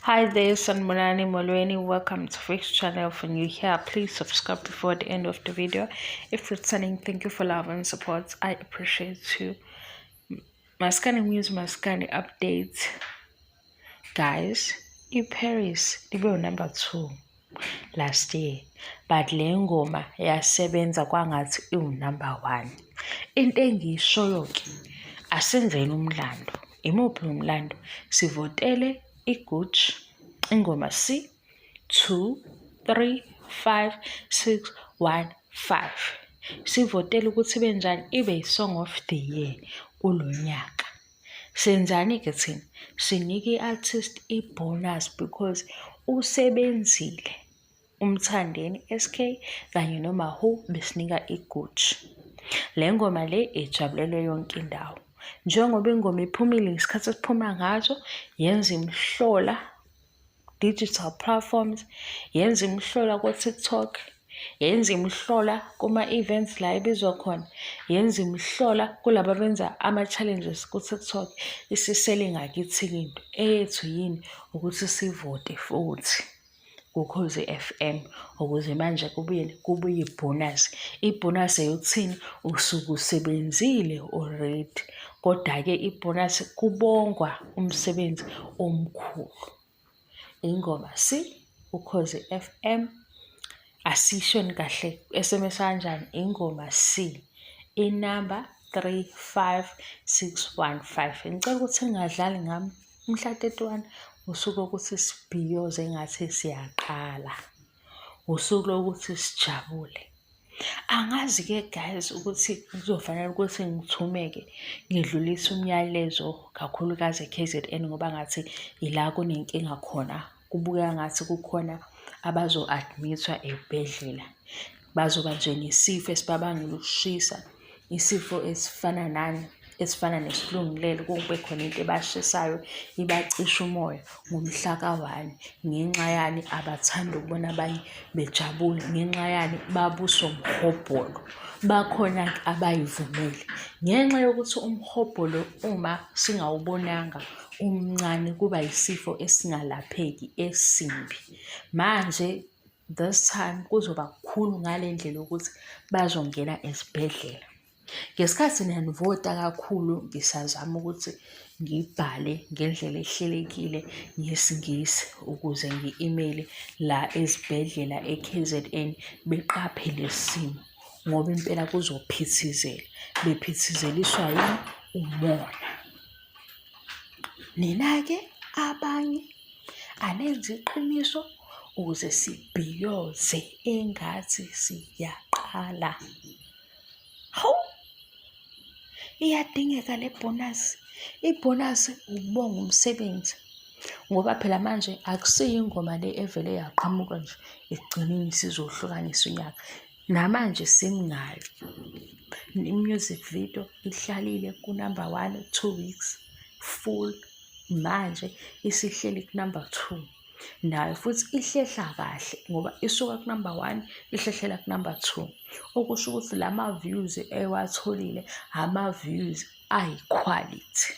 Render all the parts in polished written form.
Hi there, Sanmunani Molweni. Welcome to Fix channel. If you're here, please subscribe before the end of the video. If you're returning, thank you for love and support. I appreciate you. Maskani news, Maskani updates. Guys, Paris, they were number 2 last year. But le ngoma yasebenza kwangathi number 1. Into engiyishoyo ke asenzeni umlando. Imuphi umlando? Sivotele iGucci ingoma C 2 3 5 6 1 5. Sivotele ukuthi benjani ibe song of the year kulonyaka. Senzani ke thina? Sinike i-artist i-bonus because usebenzile. Umthandeni SK kanye noma who besinika iGucci. Le ngoma le ijabulelwe yonke indawo. Njengoba ingoma iphumile ngesikhathi esiphuma ngazo, yenza imhlola digital platforms, yenza imhlola ku-TikTok, yenza imhlola kuma-events la ebizwa khona, yenza imhlola kulaba benza ama-challenges ku-TikTok. Isisele ngakithi into eyethu yini ukuthi sivote futhi kuKhozi FM ukuze manje kubuye ibonus. Ibonus eyokuthini? Usuke usebenzile already. Kodwa-ke ibonus kubongwa umsebenzi omkhulu. Ingoma C uKhozi FM asishoni kahle SMS kanjani? Ingoma C inamba 35615. Ngicela ukuthi ningadlali ngami mhla 31 usuku ukuthi sibhiyoze engathi siyaqala. Usuku lokuthi sijabule. Angazi-ke guys ukuthi kuzofanele ukuthi ngithumeke ngidlulise umyalezo kakhulukazi KZN ngoba ngathi ila kunenkinga khona. Kubukeka ngathi kukhona abazo-admithwa ey'bhedlela. Bazoba nje nesifo esibabangela ukushisa. Isifo esifana nani? Esifana nesilungulela, kube khona into ebashisayo ibacisha umoya ngomhla ka-1. Ngenxa yani abathanda ukubona abanye bejabule, ngenxa yani babuswa umhobholo. Bakhona-ke abayivumele ngenxa yokuthi umhobholo uma singawubonanga umncane kuba yisifo esingalapheki esimbi. Manje this time kuzoba kukhulu ngale ndlela ukuthi bazongena esibhedlela. Ngesikhathi niyanivota kakhulu ngisazama ukuthi ngibhale ngendlela ehlelekile ngesingisi ukuze ngi-email la ezibhedlela e-KZN beqaphe lesimo ngoba impela kuzophithizela. Bephithizeliswa yini? Umona. Nina-ke abanye anenze iqiniso ukuze sibhiyoze engathi siyaqala. Hawu! Iyadingeka le bonus. Ibonus ukubonga umsebenzi ngoba phela manje akusiyo ingoma le evele yaqhamuka nje ekugcineni sizohlukanisa unyaka. Namanje seningayo i-music video ihlalile ku-number 1 2 weeks full. Manje isihleli ku-number 2 nayo futhi ihlehla kahle ngoba isuka ku-number 1 ihlehlela ku-number 2. Okusho ukuthi lama-views ewatholile ama-views ayi-quality.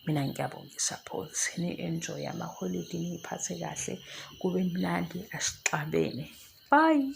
Mina ngiyabonga i-support. Ni-enjoy amaholidi niy'phathe kahle kube mnandi asixabene. Bye.